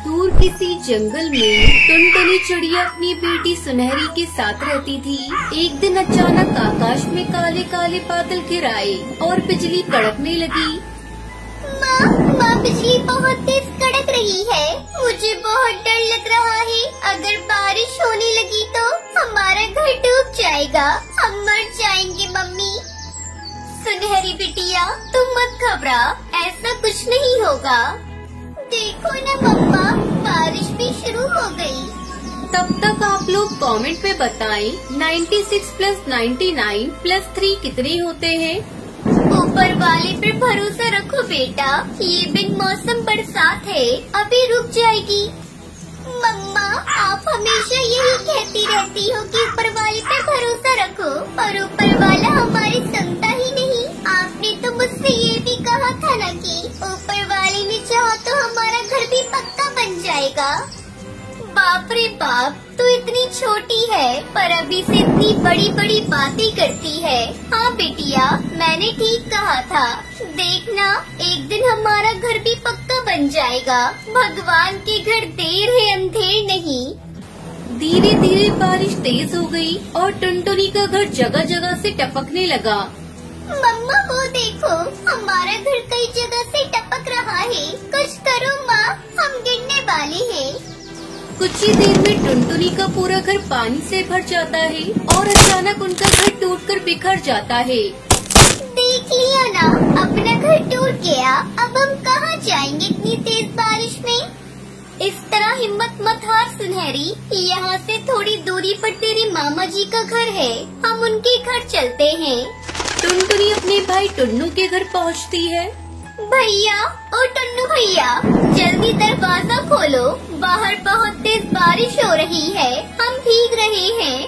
दूर किसी जंगल में टुनटुनी चिड़िया अपनी बेटी सुनहरी के साथ रहती थी। एक दिन अचानक आकाश में काले काले बादल घिर आए और बिजली कड़कने लगी। माँ, बिजली बहुत तेज कड़क रही है। मुझे बहुत डर लग रहा है। अगर बारिश होने लगी तो हमारा घर डूब जाएगा। हम मर जाएंगे मम्मी। सुनहरी बिटिया, तुम मत घबरा, ऐसा कुछ नहीं होगा। देखो ना मम्मा, बारिश भी शुरू हो गई। तब तक आप लोग कमेंट पे बताएं 96 + 99 + 3 कितने होते हैं। ऊपर वाले पे भरोसा रखो बेटा, ये बिन मौसम बरसात है, अभी रुक जाएगी। मम्मा, आप हमेशा यही कहती रहती हो कि ऊपर वाले पे भरोसा रखो, और ऊपर वाला हमारी सुनता ही नहीं। आपने तो मुझसे ये भी कहा था ना कि ऊपर वाले ने चाहा तो हमारा घर भी पक्का बन जाएगा। बाप रे बाप, तू इतनी छोटी है पर अभी से इतनी बड़ी बड़ी बातें करती है। हाँ बेटिया, मैंने ठीक कहा था। देखना, एक दिन हमारा घर भी पक्का बन जाएगा। भगवान के घर देर है अंधेर नहीं। धीरे धीरे बारिश तेज हो गई और टुनटुनी का घर जगह जगह से टपकने लगा। मम्मा, वो देखो, हमारा घर कई जगह से टपक रहा है। कुछ करो माँ, हम गिरने वाले हैं। कुछ ही देर में टुनटुनी का पूरा घर पानी से भर जाता है और अचानक उनका घर टूटकर बिखर जाता है। देख लिया ना, अपना घर टूट गया। अब हम कहाँ जाएंगे इतनी तेज बारिश में। इस तरह हिम्मत मत हार सुनहरी, यहाँ से थोड़ी दूरी पर तेरे मामा जी का घर है, हम उनके घर चलते हैं। टुनटुनी अपने भाई टुन्नू के घर पहुँचती है। भैया, ओ टुन्नू भैया, जल्दी दरवाजा खोलो, बाहर बहुत तेज बारिश हो रही है, हम भीग रहे हैं।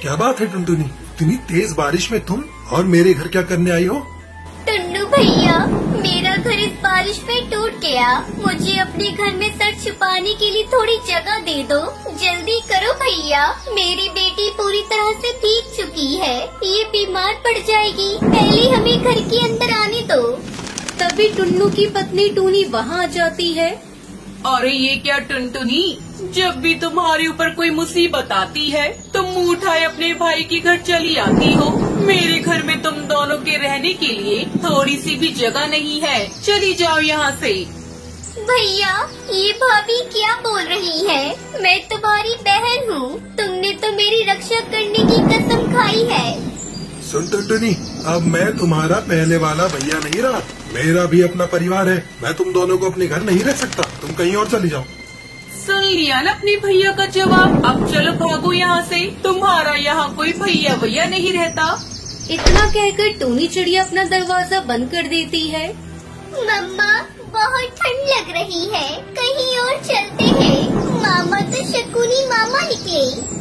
क्या बात है टुनटुनी, इतनी तेज बारिश में तुम और मेरे घर क्या करने आई हो? टुन्नू भैया, मेरा घर इस बारिश में टूट गया। मुझे अपने घर में सर छुपाने के लिए थोड़ी जगह दे दो। जल्दी करो भैया, मेरी बेटी पूरी तरह से भीग चुकी है, ये बीमार पड़ जाएगी। पहले हमें घर के अंदर आने दो। तभी टुन्नू की पत्नी टूनी वहाँ आ जाती है। अरे ये क्या टुनटुनी, जब भी तुम्हारे ऊपर कोई मुसीबत आती है तुम मुँह उठाए अपने भाई के घर चली आती हो। मेरे घर में तुम दोनों के रहने के लिए थोड़ी सी भी जगह नहीं है, चली जाओ यहाँ से। भैया, ये भाभी क्या बोल रही है? मैं तुम्हारी बहन हूँ, तुमने तो मेरी रक्षा करने की कसम खाई है। सुन टुनटुनी, अब मैं तुम्हारा पहले वाला भैया नहीं रहा, मेरा भी अपना परिवार है। मैं तुम दोनों को अपने घर नहीं रह सकता, तुम कहीं और चली जाओ। सुन लिया ना अपने भैया का जवाब, अब चलो भागो यहाँ से, तुम्हारा यहाँ कोई भैया नहीं रहता। इतना कहकर टूनी चिड़िया अपना दरवाजा बंद कर देती है। मम्मा, बहुत ठंड लग रही है, कहीं और चलते हैं। मामा तो शकुनी मामा निकले।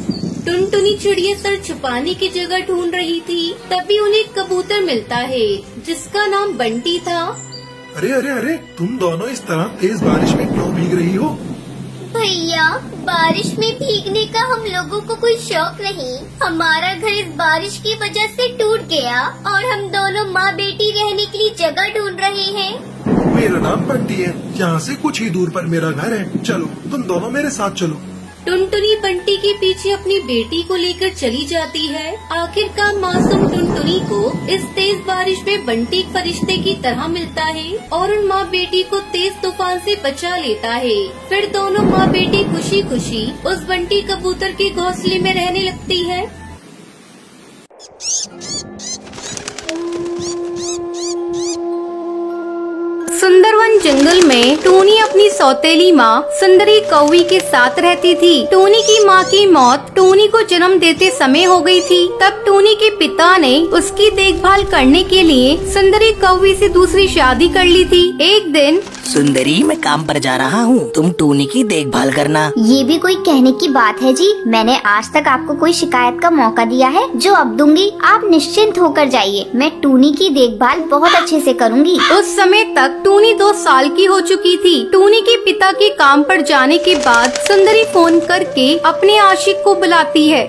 टुनटुनी चिड़िया सर छुपाने की जगह ढूंढ रही थी, तभी उन्हें एक कबूतर मिलता है जिसका नाम बंटी था। अरे अरे अरे, तुम दोनों इस तरह तेज बारिश में क्यों भीग रही हो? भैया, बारिश में भीगने का हम लोगों को कोई शौक नहीं। हमारा घर इस बारिश की वजह से टूट गया और हम दोनों माँ बेटी रहने के लिए जगह ढूंढ रहे हैं। मेरा नाम बंटी है, यहाँ से कुछ ही दूर पर मेरा घर है, चलो तुम दोनों मेरे साथ चलो। टुनटुनी बंटी के पीछे अपनी बेटी को लेकर चली जाती है। आखिरकार मासूम टुनटुनी को इस तेज बारिश में बंटी एक फरिश्ते की तरह मिलता है और उन माँ बेटी को तेज तूफान से बचा लेता है। फिर दोनों माँ बेटी खुशी खुशी उस बंटी कबूतर के घोंसले में रहने लगती है। सुंदरवन जंगल में टूनी अपनी सौतेली माँ सुंदरी कौवी के साथ रहती थी। टूनी की माँ की मौत टूनी को जन्म देते समय हो गई थी। तब टूनी के पिता ने उसकी देखभाल करने के लिए सुंदरी कौवी से दूसरी शादी कर ली थी। एक दिन, सुंदरी, मैं काम पर जा रहा हूँ, तुम टूनी की देखभाल करना। ये भी कोई कहने की बात है जी, मैंने आज तक आपको कोई शिकायत का मौका दिया है जो अब दूंगी। आप निश्चिंत होकर जाइए, मैं टूनी की देखभाल बहुत अच्छे से करूँगी। उस समय तक टूनी 2 साल की हो चुकी थी। टूनी के पिता के काम पर जाने के बाद सुंदरी फोन करके अपने आशिक को बुलाती है।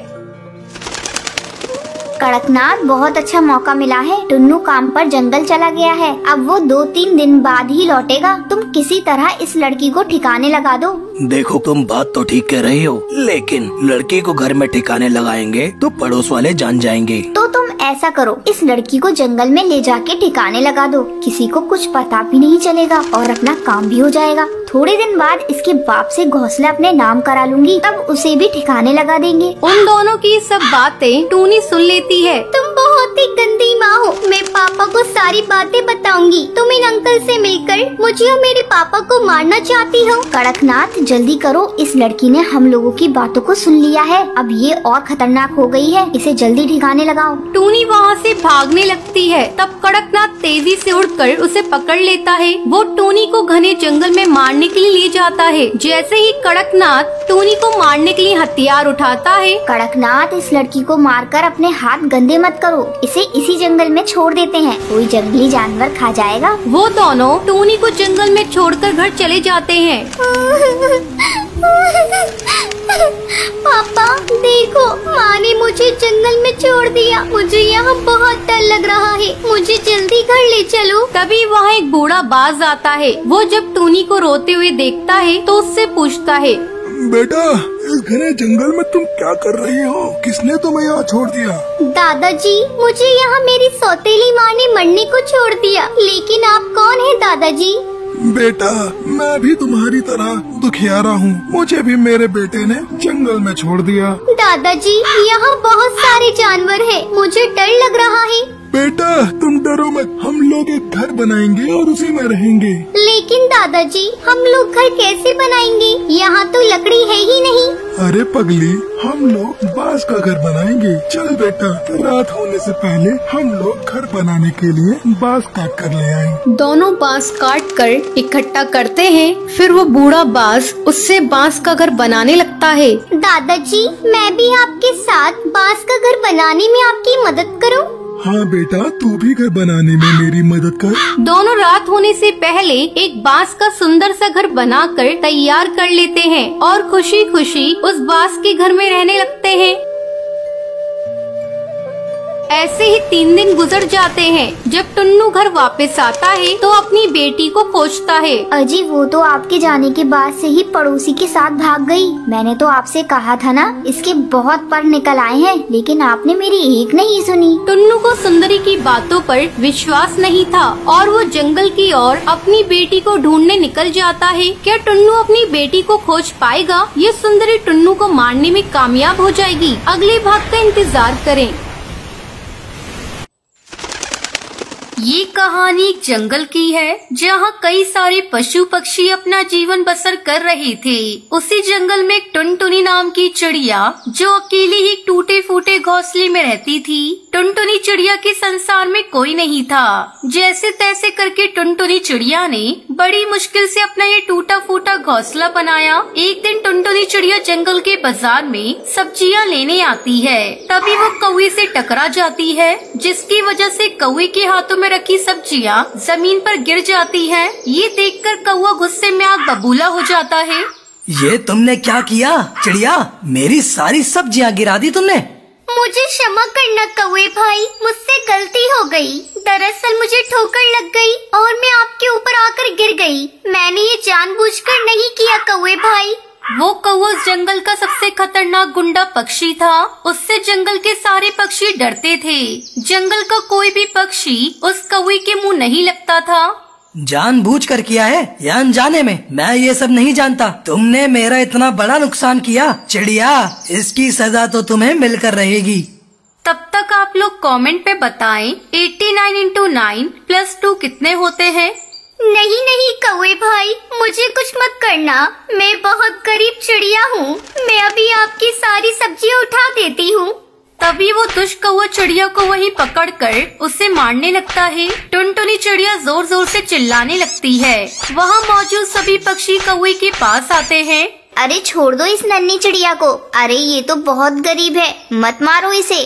कड़कनाथ, बहुत अच्छा मौका मिला है। टुन्नू काम पर जंगल चला गया है, अब वो 2-3 दिन बाद ही लौटेगा। तुम किसी तरह इस लड़की को ठिकाने लगा दो। देखो, तुम बात तो ठीक कह रही हो, लेकिन लड़की को घर में ठिकाने लगाएंगे तो पड़ोस वाले जान जाएंगे। तो तुम ऐसा करो, इस लड़की को जंगल में ले जाके ठिकाने लगा दो। किसी को कुछ पता भी नहीं चलेगा और अपना काम भी हो जाएगा। थोड़े दिन बाद इसके बाप से घोंसला अपने नाम करा लूंगी, तब उसे भी ठिकाने लगा देंगे। उन दोनों की सब बातें टूनी सुन लेती है। तुम बहुत ही गंदी माँ हो। मैं पापा को सारी बातें बताऊंगी। तुम इन अंकल से मिलकर मुझे और मेरे पापा को मारना चाहती हो। कड़कनाथ, जल्दी करो, इस लड़की ने हम लोगों की बातों को सुन लिया है। अब ये और खतरनाक हो गई है, इसे जल्दी ठिकाने लगाओ। टूनी वहाँ से भागने लगती है, तब कड़कनाथ तेजी से उड़कर उसे पकड़ लेता है। वो टूनी को घने जंगल में मारने के लिए ले जाता है। जैसे ही कड़कनाथ टूनी को मारने के लिए हथियार उठाता है। कड़कनाथ, इस लड़की को मारकर अपने हाथ गंदे मत करो, इसे इसी जंगल में छोड़ देते हैं, कोई जंगली जानवर खा जाएगा। वो दोनों टूनी को जंगल में छोड़कर घर चले जाते हैं। पापा देखो, माँ ने मुझे जंगल में छोड़ दिया। मुझे यहाँ बहुत डर लग रहा है, मुझे जल्दी घर ले चलो। तभी वहाँ एक बूढ़ा बाज आता है। वो जब टूनी को रोते हुए देखता है तो उससे पूछता है, बेटा, इस घने जंगल में तुम क्या कर रही हो? किसने तुम्हें यहाँ छोड़ दिया? दादाजी, मुझे यहाँ मेरी सौतेली माँ ने मरने को छोड़ दिया। लेकिन आप कौन हैं दादाजी? बेटा, मैं भी तुम्हारी तरह दुखियारा हूँ। मुझे भी मेरे बेटे ने जंगल में छोड़ दिया। दादाजी, यहाँ बहुत सारे जानवर हैं, मुझे डर लग रहा है। बेटा, तुम डरो मत, हम लोग एक घर बनाएंगे और उसी में रहेंगे। लेकिन दादाजी, हम लोग घर कैसे बनाएंगे? यहाँ तो लकड़ी है ही नहीं। अरे पगली, हम लोग बांस का घर बनाएंगे। चल बेटा, रात होने से पहले हम लोग घर बनाने के लिए बांस काट कर ले आए। दोनों बांस काट कर इकट्ठा करते हैं। फिर वो बूढ़ा बाज उससे बांस का घर बनाने लगता है। दादाजी, मैं भी आपके साथ बांस का घर बनाने में आपकी मदद करूं? हाँ बेटा, तू भी घर बनाने में मेरी मदद कर। दोनों रात होने से पहले एक बांस का सुंदर सा घर बनाकर तैयार कर लेते हैं और खुशी खुशी उस बांस के घर में रहने लगते हैं। ऐसे ही 3 दिन गुजर जाते हैं। जब टुन्नू घर वापस आता है तो अपनी बेटी को खोजता है। अजी, वो तो आपके जाने के बाद से ही पड़ोसी के साथ भाग गई। मैंने तो आपसे कहा था ना, इसके बहुत पर निकल आए हैं, लेकिन आपने मेरी एक नहीं सुनी। टुन्नू को सुंदरी की बातों पर विश्वास नहीं था और वो जंगल की ओर अपनी बेटी को ढूंढने निकल जाता है। क्या टुन्नू अपनी बेटी को खोज पाएगा? ये सुंदरी टुन्नू को मारने में कामयाब हो जाएगी? अगले भाग का इंतजार करें। ये कहानी एक जंगल की है जहाँ कई सारे पशु पक्षी अपना जीवन बसर कर रहे थे। उसी जंगल में एक टुनटुनी नाम की चिड़िया जो अकेले ही टूटे फूटे घोंसले में रहती थी। टुनटुनी चिड़िया के संसार में कोई नहीं था। जैसे तैसे करके टुनटुनी चिड़िया ने बड़ी मुश्किल से अपना ये टूटा फूटा घोंसला बनाया। एक दिन टुनटुनी चिड़िया जंगल के बाजार में सब्जियां लेने आती है। तभी वो कौवे से टकरा जाती है, जिसकी वजह से कौवे के हाथों में रखी सब्जियां जमीन पर गिर जाती है। ये देखकर कौवा गुस्से में आग बबूला हो जाता है। ये तुमने क्या किया चिड़िया? मेरी सारी सब्जियां गिरा दी तुमने। मुझे क्षमा करना कौवे भाई, मुझसे गलती हो गई। दरअसल मुझे ठोकर लग गई और मैं आपके ऊपर आकर गिर गई। मैंने ये जानबूझकर नहीं किया कौवे भाई। वो कौवा जंगल का सबसे खतरनाक गुंडा पक्षी था। उससे जंगल के सारे पक्षी डरते थे। जंगल का कोई भी पक्षी उस कौवे के मुंह नहीं लगता था। जानबूझ कर किया है या अनजाने में, मैं ये सब नहीं जानता। तुमने मेरा इतना बड़ा नुकसान किया चिड़िया, इसकी सजा तो तुम्हें मिलकर रहेगी। तब तक आप लोग कमेंट पे बताएं 89 × 9 + 2 कितने होते हैं? नहीं नहीं कौवे भाई, मुझे कुछ मत करना। मैं बहुत गरीब चिड़िया हूँ। मैं अभी आपकी सारी सब्जियाँ उठा देती हूँ। तभी वो दुष्ट कौवा चिड़िया को वहीं पकड़कर उसे मारने लगता है। टुनटुनी चिड़िया जोर जोर से चिल्लाने लगती है। वहाँ मौजूद सभी पक्षी कौवे के पास आते हैं। अरे छोड़ दो इस नन्ही चिड़िया को। अरे ये तो बहुत गरीब है, मत मारो इसे।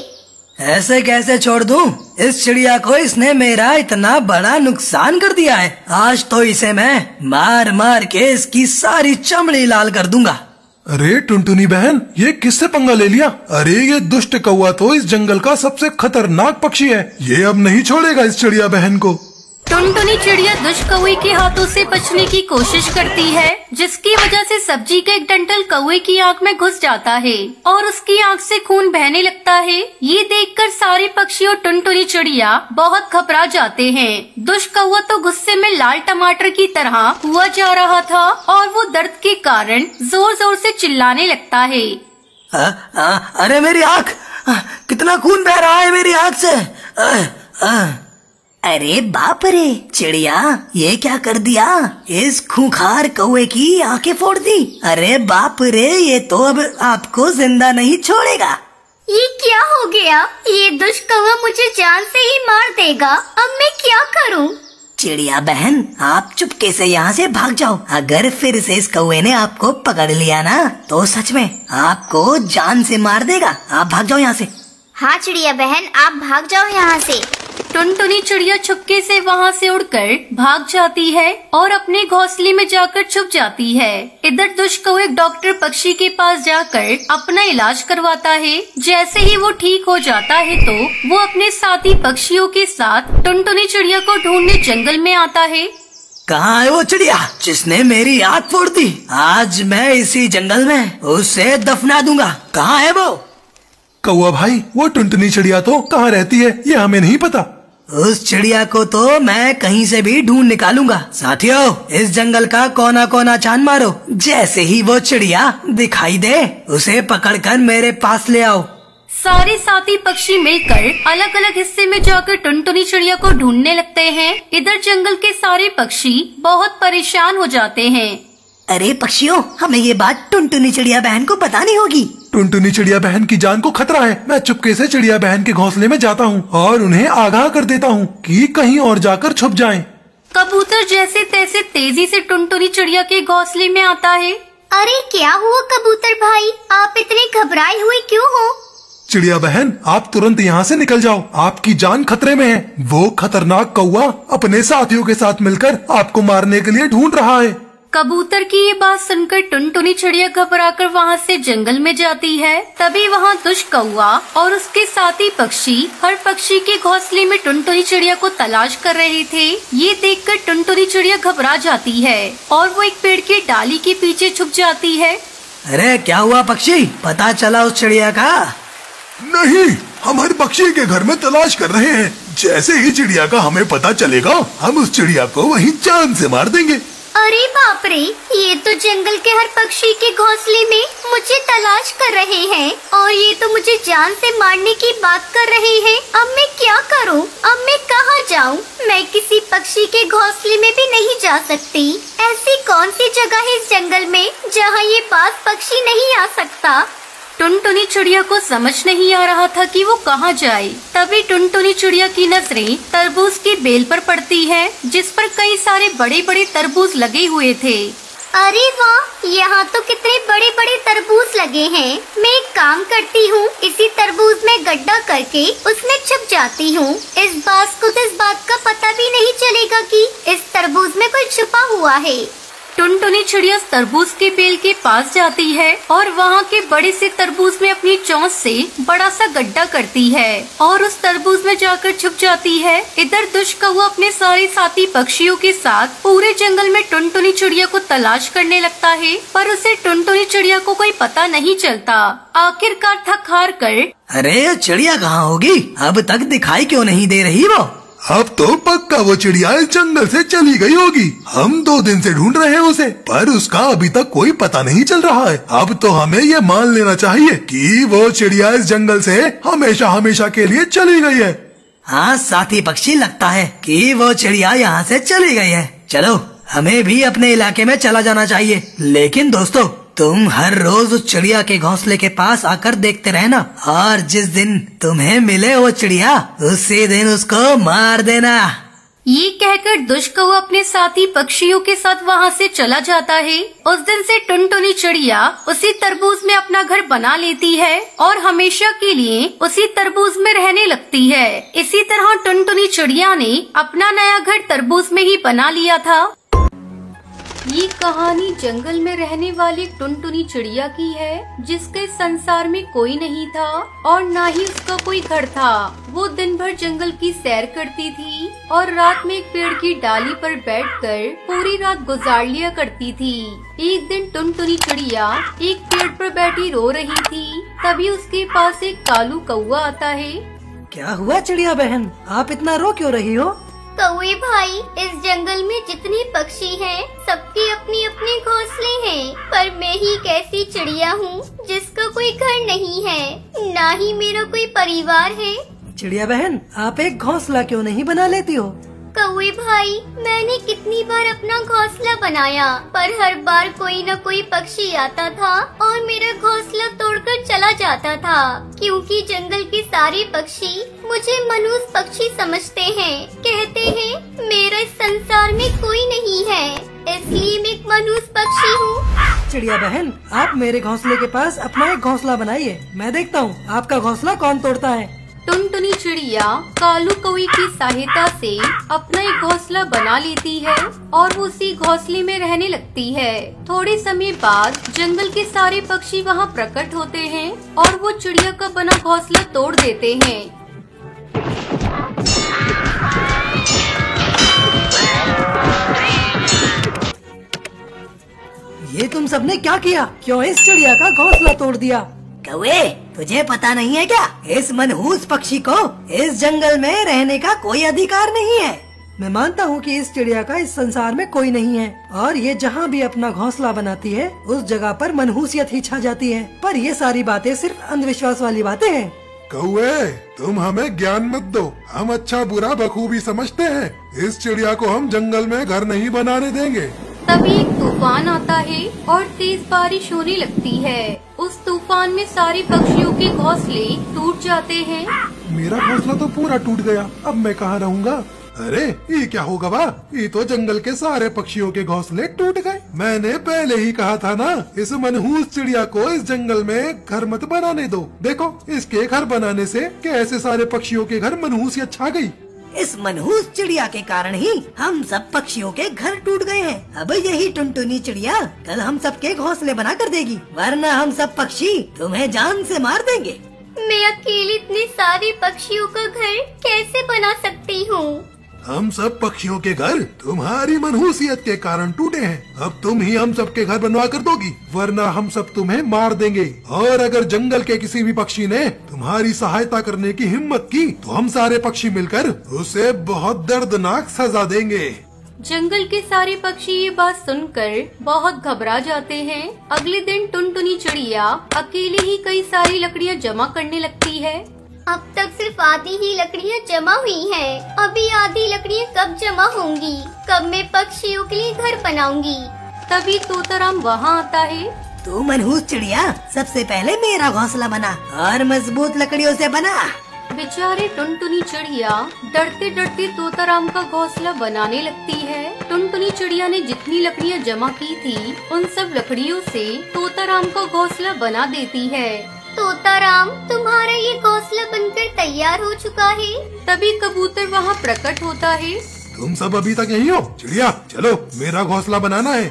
ऐसे कैसे छोड़ दूं? इस चिड़िया को इसने मेरा इतना बड़ा नुकसान कर दिया है। आज तो इसे मैं मार मार के इसकी सारी चमड़ी लाल कर दूंगा। अरे टुनटुनी बहन, ये किससे पंगा ले लिया? अरे ये दुष्ट कौवा तो इस जंगल का सबसे खतरनाक पक्षी है। ये अब नहीं छोड़ेगा इस चिड़िया बहन को। टुनटुनी चिड़िया दुष्ट कौवे के हाथों से बचने की कोशिश करती है, जिसकी वजह से सब्जी का एक डंठल कौवे की आंख में घुस जाता है और उसकी आंख से खून बहने लगता है। ये देखकर सारे पक्षी और टुनटुनी चिड़िया बहुत घबरा जाते हैं। दुष्ट कौवा तो गुस्से में लाल टमाटर की तरह हुआ जा रहा था और वो दर्द के कारण जोर जोर से चिल्लाने लगता है। अरे मेरी आंख, कितना खून बह रहा है मेरी आंख से। अरे बाप रे चिड़िया, ये क्या कर दिया? इस खूंखार कौवे की आंखें फोड़ दी। अरे बाप रे, ये तो अब आपको जिंदा नहीं छोड़ेगा। ये क्या हो गया? ये दुष्ट कौवा मुझे जान से ही मार देगा। अब मैं क्या करूं? चिड़िया बहन, आप चुपके से यहाँ से भाग जाओ। अगर फिर से इस कौवे ने आपको पकड़ लिया ना, तो सच में आपको जान से मार देगा। आप भाग जाओ यहाँ से। हाँ चिड़िया बहन, आप भाग जाओ यहाँ से। टुनटुनी चिड़िया चुपके से वहाँ से उड़कर भाग जाती है और अपने घोंसले में जाकर छुप जाती है। इधर दुष्ट कौवा एक डॉक्टर पक्षी के पास जाकर अपना इलाज करवाता है। जैसे ही वो ठीक हो जाता है तो वो अपने साथी पक्षियों के साथ टुनटुनी चिड़िया को ढूंढने जंगल में आता है। कहाँ है वो चिड़िया जिसने मेरी आँख फोड़ दी? आज मैं इसी जंगल में उसे दफना दूंगा। कहाँ है वो? कौवा भाई, वो टुनटुनी चिड़िया तो कहाँ रहती है ये हमें नहीं पता। उस चिड़िया को तो मैं कहीं से भी ढूंढ निकालूंगा। साथियों, इस जंगल का कोना कोना छान मारो। जैसे ही वो चिड़िया दिखाई दे, उसे पकड़कर मेरे पास ले आओ। सारे साथी पक्षी मिलकर अलग अलग हिस्से में जाकर टुनटुनी चिड़िया को ढूंढने लगते हैं। इधर जंगल के सारे पक्षी बहुत परेशान हो जाते हैं। अरे पक्षियों, हमें ये बात टुनटुनी चिड़िया बहन को बतानी होगी। टुनटुनी चिड़िया बहन की जान को खतरा है। मैं चुपके से चिड़िया बहन के घोंसले में जाता हूँ और उन्हें आगाह कर देता हूँ कि कहीं और जाकर छुप जाएं। कबूतर जैसे तैसे तेजी से टुनटुनी चिड़िया के घोंसले में आता है। अरे क्या हुआ कबूतर भाई, आप इतने घबराए हुए क्यों हो? चिड़िया बहन, आप तुरंत यहाँ से निकल जाओ। आपकी जान खतरे में है। वो खतरनाक कौवा अपने साथियों के साथ मिलकर आपको मारने के लिए ढूंढ रहा है। कबूतर की ये बात सुनकर टुनटुनी चिड़िया घबराकर वहाँ से जंगल में जाती है। तभी वहाँ दुष्ट कौवा और उसके साथी पक्षी हर पक्षी के घोंसले में टुनटुनी चिड़िया को तलाश कर रहे थे। ये देखकर टुनटुनी चिड़िया घबरा जाती है और वो एक पेड़ की डाली के पीछे छुप जाती है। अरे क्या हुआ पक्षी, पता चला उस चिड़िया का? नहीं, हम हर पक्षी के घर में तलाश कर रहे हैं। जैसे ही चिड़िया का हमें पता चलेगा, हम उस चिड़िया को वहीं जान से मार देंगे। अरे बाप रे, ये तो जंगल के हर पक्षी के घोंसले में मुझे तलाश कर रहे हैं और ये तो मुझे जान से मारने की बात कर रहे हैं। अब मैं क्या करूं? अब मैं कहाँ जाऊं? मैं किसी पक्षी के घोंसले में भी नहीं जा सकती। ऐसी कौन सी जगह है इस जंगल में जहाँ ये बाज पक्षी नहीं आ सकता? टुनटुनी चिड़िया को समझ नहीं आ रहा था कि वो कहाँ जाए। तभी टुनटुनी चिड़िया की नजरें तरबूज की बेल पर पड़ती है, जिस पर कई सारे बड़े बड़े तरबूज लगे हुए थे। अरे वाह, यहाँ तो कितने बड़े बड़े तरबूज लगे हैं। मैं एक काम करती हूँ, इसी तरबूज में गड्ढा करके उसमें छुप जाती हूँ। इस बाज को तो इस बात का पता भी नहीं चलेगा कि इस तरबूज में कोई छुपा हुआ है। टुनटुनी चिड़िया तरबूज के पेड़ के पास जाती है और वहाँ के बड़े से तरबूज में अपनी चोंच से बड़ा सा गड्ढा करती है और उस तरबूज में जाकर छुप जाती है। इधर दुष्ट कौवा अपने सारे साथी पक्षियों के साथ पूरे जंगल में टुनटुनी चिड़िया को तलाश करने लगता है, पर उसे टुनटुनी चिड़िया को कोई पता नहीं चलता। आखिरकार थक हार कर, अरे चिड़िया कहाँ होगी? अब तक दिखाई क्यों नहीं दे रही वो? अब तो पक्का वो चिड़िया इस जंगल से चली गई होगी। हम 2 दिन से ढूंढ रहे हैं उसे, पर उसका अभी तक कोई पता नहीं चल रहा है। अब तो हमें ये मान लेना चाहिए कि वो चिड़िया इस जंगल से हमेशा हमेशा के लिए चली गई है। हाँ साथी पक्षी, लगता है कि वो चिड़िया यहाँ से चली गई है। चलो हमें भी अपने इलाके में चला जाना चाहिए। लेकिन दोस्तों, तुम हर रोज उस चिड़िया के घोंसले के पास आकर देखते रहना और जिस दिन तुम्हें मिले वो चिड़िया, उसी दिन उसको मार देना। ये कहकर दुष्ट कौवा अपने साथी पक्षियों के साथ वहाँ से चला जाता है। उस दिन से टुनटुनी चिड़िया उसी तरबूज में अपना घर बना लेती है और हमेशा के लिए उसी तरबूज में रहने लगती है। इसी तरह टुनटुनी चिड़िया ने अपना नया घर तरबूज में ही बना लिया था। ये कहानी जंगल में रहने वाली टुनटुनी चिड़िया की है, जिसके संसार में कोई नहीं था और न ही उसका कोई घर था। वो दिन भर जंगल की सैर करती थी और रात में एक पेड़ की डाली पर बैठकर पूरी रात गुजार लिया करती थी। एक दिन टुनटुनी चिड़िया एक पेड़ पर बैठी रो रही थी, तभी उसके पास एक कालू कौवा आता है। क्या हुआ चिड़िया बहन, आप इतना रो क्यों रही हो? कौवे भाई, इस जंगल में जितने पक्षी हैं, सबके अपने अपने घोंसले हैं, पर मैं ही एक ऐसी चिड़िया हूँ जिसका कोई घर नहीं है, ना ही मेरा कोई परिवार है। चिड़िया बहन, आप एक घोंसला क्यों नहीं बना लेती हो? कौवे भाई, मैंने कितनी बार अपना घोंसला बनाया, पर हर बार कोई न कोई पक्षी आता था और मेरा घोंसला तोड़कर चला जाता था, क्योंकि जंगल के सारे पक्षी मुझे मनहूस पक्षी समझते हैं। कहते हैं मेरा इस संसार में कोई नहीं है, इसलिए मैं एक मनहूस पक्षी हूँ। चिड़िया बहन, आप मेरे घोंसले के पास अपना एक घोंसला बनाइए, मैं देखता हूँ आपका घोंसला कौन तोड़ता है। टुनटुनी चिड़िया कालू कौवे की सहायता से अपना एक घोंसला बना लेती है और वो उसी घोंसले में रहने लगती है। थोड़े समय बाद जंगल के सारे पक्षी वहाँ प्रकट होते हैं और वो चिड़िया का बना घोंसला तोड़ देते हैं। ये तुम सबने क्या किया? क्यों इस चिड़िया का घोंसला तोड़ दिया? कौवे, तुझे पता नहीं है क्या, इस मनहूस पक्षी को इस जंगल में रहने का कोई अधिकार नहीं है। मैं मानता हूँ कि इस चिड़िया का इस संसार में कोई नहीं है और ये जहाँ भी अपना घोंसला बनाती है उस जगह पर मनहूसियत ही छा जाती है, पर ये सारी बातें सिर्फ अंधविश्वास वाली बातें हैं। कौवे, तुम हमें ज्ञान मत दो, हम अच्छा बुरा बखूबी समझते हैं। इस चिड़िया को हम जंगल में घर नहीं बनाने देंगे। तभी एक तूफान आता है और तेज बारिश होने लगती है। उस तूफान में सारे पक्षियों के घोंसले टूट जाते हैं। मेरा घोंसला तो पूरा टूट गया, अब मैं कहाँ रहूँगा? अरे ये क्या होगा वाह, ये तो जंगल के सारे पक्षियों के घोंसले टूट गए। मैंने पहले ही कहा था ना, इस मनहूस चिड़िया को इस जंगल में घर मत बनाने दो। देखो इसके घर बनाने से कैसे सारे पक्षियों के घर मनहूसियत छा गई। इस मनहूस चिड़िया के कारण ही हम सब पक्षियों के घर टूट गए हैं। अब यही टुनटुनी चिड़िया कल हम सबके घोंसले बना कर देगी, वरना हम सब पक्षी तुम्हें जान से मार देंगे। मैं अकेले इतने सारे पक्षियों का घर कैसे बना सकती हूँ? हम सब पक्षियों के घर तुम्हारी मनहूसियत के कारण टूटे हैं। अब तुम ही हम सब के घर बनवा कर दोगी, वरना हम सब तुम्हें मार देंगे। और अगर जंगल के किसी भी पक्षी ने तुम्हारी सहायता करने की हिम्मत की तो हम सारे पक्षी मिलकर उसे बहुत दर्दनाक सजा देंगे। जंगल के सारे पक्षी ये बात सुनकर बहुत घबरा जाते हैं। अगले दिन टुनटुनी चिड़िया अकेले ही कई सारी लकड़ियाँ जमा करने लगती है। अब तक सिर्फ आधी ही लकड़ियाँ जमा हुई हैं। अभी आधी लकड़ियाँ कब जमा होंगी? कब मैं पक्षियों के लिए घर बनाऊंगी? तभी तोताराम वहाँ आता है। तू मनहूस चिड़िया, सबसे पहले मेरा घोंसला बना और मजबूत लकड़ियों से बना। बेचारे टुनटुनी चिड़िया डरते डरते तोताराम का घोंसला बनाने लगती है। टुनटुनी चिड़िया ने जितनी लकड़ियाँ जमा की थी उन सब लकड़ियों से तोताराम का घोंसला बना देती है। तोताराम, तुम्हारा ये घोंसला बनकर तैयार हो चुका है। तभी कबूतर वहाँ प्रकट होता है। तुम सब अभी तक यहीं हो? चिड़िया चलो, मेरा घोंसला बनाना है।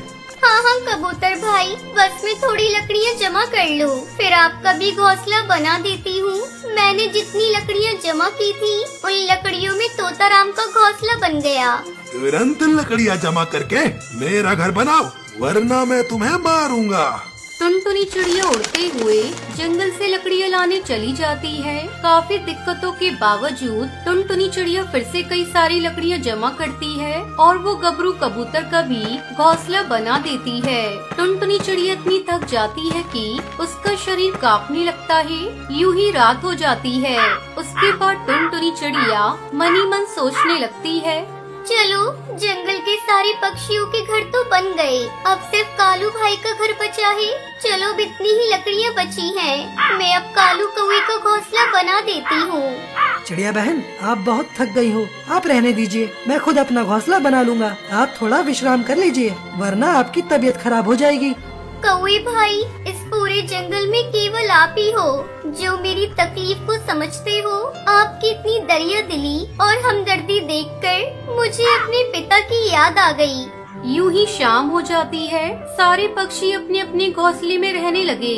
हाँ हाँ कबूतर भाई, बस में थोड़ी लकड़ियाँ जमा कर लो, फिर आपका भी घोंसला बना देती हूँ। मैंने जितनी लकड़ियाँ जमा की थी उन लकड़ियों में तोताराम का घोंसला बन गया। तुरंत लकड़ियाँ जमा करके मेरा घर बनाओ, वरना मैं तुम्हें मारूंगा। टुनटुनी चिड़िया उड़ते हुए जंगल से लकड़ियाँ लाने चली जाती है। काफी दिक्कतों के बावजूद टुनटुनी चिड़िया फिर से कई सारी लकड़ियाँ जमा करती है और वो गबरू कबूतर का भी घोंसला बना देती है। टुनटुनी चिड़िया इतनी थक जाती है कि उसका शरीर कांपने लगता है। यूं ही रात हो जाती है। उसके बाद टुनटुनी चिड़िया मनी मन सोचने लगती है, चलो, जंगल के सारे पक्षियों के घर तो बन गए, अब सिर्फ कालू भाई का घर बचा है। चलो, अब इतनी ही लकड़ियाँ बची हैं। मैं अब कालू कौवे का घोंसला बना देती हूँ। चिड़िया बहन, आप बहुत थक गई हो, आप रहने दीजिए, मैं खुद अपना घोंसला बना लूँगा। आप थोड़ा विश्राम कर लीजिए, वरना आपकी तबीयत खराब हो जाएगी। कौवे भाई, इस पूरे जंगल में केवल आप ही हो जो मेरी तकलीफ को समझते हो। आपकी इतनी दरिया दिली और हमदर्दी देखकर मुझे अपने पिता की याद आ गई। यूं ही शाम हो जाती है। सारे पक्षी अपने अपने घोंसले में रहने लगे।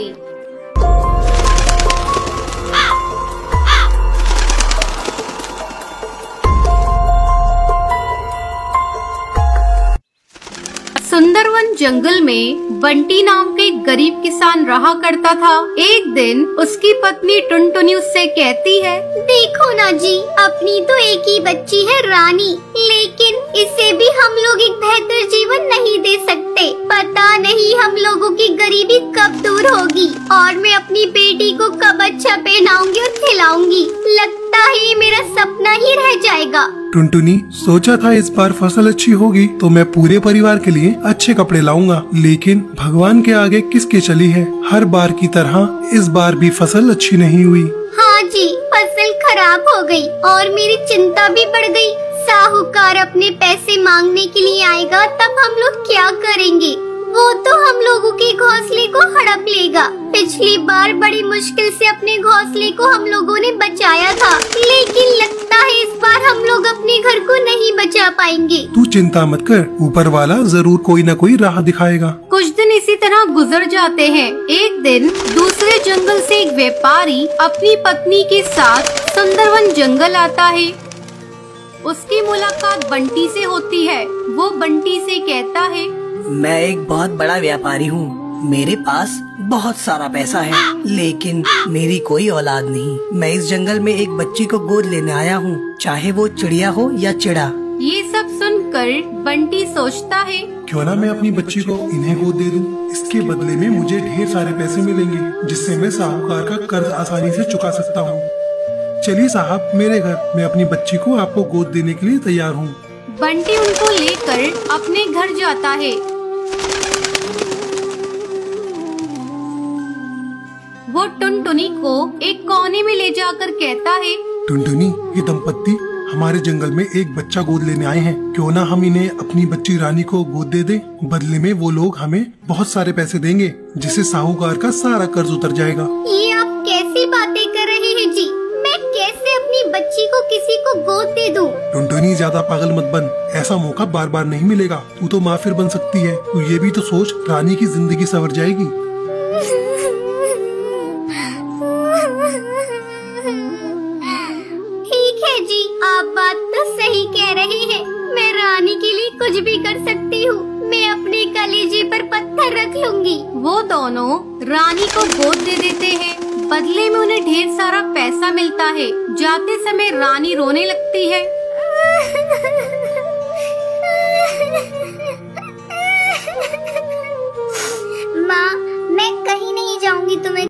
सुंदरवन जंगल में बंटी नाम का एक गरीब किसान रहा करता था। एक दिन उसकी पत्नी टुनटुनी उससे कहती है, देखो ना जी, अपनी तो एक ही बच्ची है रानी, लेकिन इसे भी हम लोग एक बेहतर जीवन नहीं दे सकते। पता नहीं हम लोगों की गरीबी कब दूर होगी और मैं अपनी बेटी को कब अच्छा पहनाऊंगी और खिलाऊंगी। लगता है मेरा सपना ही रह जाएगा। टुनटुनी, सोचा था इस बार फसल अच्छी होगी तो मैं पूरे परिवार के लिए अच्छे कपड़े लाऊंगा, लेकिन भगवान के आगे किसके चली है। हर बार की तरह इस बार भी फसल अच्छी नहीं हुई। हाँ जी, फसल खराब हो गई और मेरी चिंता भी बढ़ गई। साहूकार अपने पैसे मांगने के लिए आएगा, तब हम लोग क्या करेंगे? वो तो हम लोगों के घोंसले को हड़प लेगा। पिछली बार बड़ी मुश्किल से अपने घोंसले को हम लोगों ने बचाया था, लेकिन लगता है इस बार हम लोग अपने घर को नहीं बचा पाएंगे। तू चिंता मत कर, ऊपर वाला जरूर कोई न कोई राह दिखाएगा। कुछ दिन इसी तरह गुजर जाते हैं। एक दिन दूसरे जंगल से एक व्यापारी अपनी पत्नी के साथ सुंदरवन जंगल आता है। उसकी मुलाकात बंटी से होती है। वो बंटी से कहता है, मैं एक बहुत बड़ा व्यापारी हूँ, मेरे पास बहुत सारा पैसा है, लेकिन मेरी कोई औलाद नहीं। मैं इस जंगल में एक बच्ची को गोद लेने आया हूँ, चाहे वो चिड़िया हो या चिड़ा। ये सब सुनकर बंटी सोचता है, क्यों ना मैं अपनी बच्ची को इन्हें गोद दे दूं। इसके बदले में मुझे ढेर सारे पैसे मिलेंगे, जिससे मैं साहूकार का कर्ज आसानी से चुका सकता हूँ। चलिए साहब, मेरे घर, मैं अपनी बच्ची को आपको गोद देने के लिए तैयार हूँ। बंटी उनको लेकर अपने घर जाता है। वो टुनटुनी को एक कोने में ले जाकर कहता है, टुनटुनी, ये दंपत्ति हमारे जंगल में एक बच्चा गोद लेने आए हैं। क्यों ना हम इन्हें अपनी बच्ची रानी को गोद दे दें। बदले में वो लोग हमें बहुत सारे पैसे देंगे, जिससे साहूकार का सारा कर्ज उतर जाएगा। ये आप कैसी बातें कर रहे हैं जी? मैं कैसे अपनी बच्ची को किसी को गोद दे दूं? टुनटुनी, ज्यादा पागल मत बन, ऐसा मौका बार बार नहीं मिलेगा। तू तो माँ फिर बन सकती है। तू ये भी तो सोच, रानी की जिंदगी संवर जाएगी। ठीक है जी, आप बात तो सही कह रहे हैं। मैं रानी के लिए कुछ भी कर सकती हूँ। मैं अपने कलेजे पर पत्थर रख लूंगी। वो दोनों रानी को गोद दे देते हैं। बदले में उन्हें ढेर सारा पैसा मिलता है। जाते समय रानी रोने लगती है। माँ, मैं कहीं नहीं जाऊंगी, तुम्हें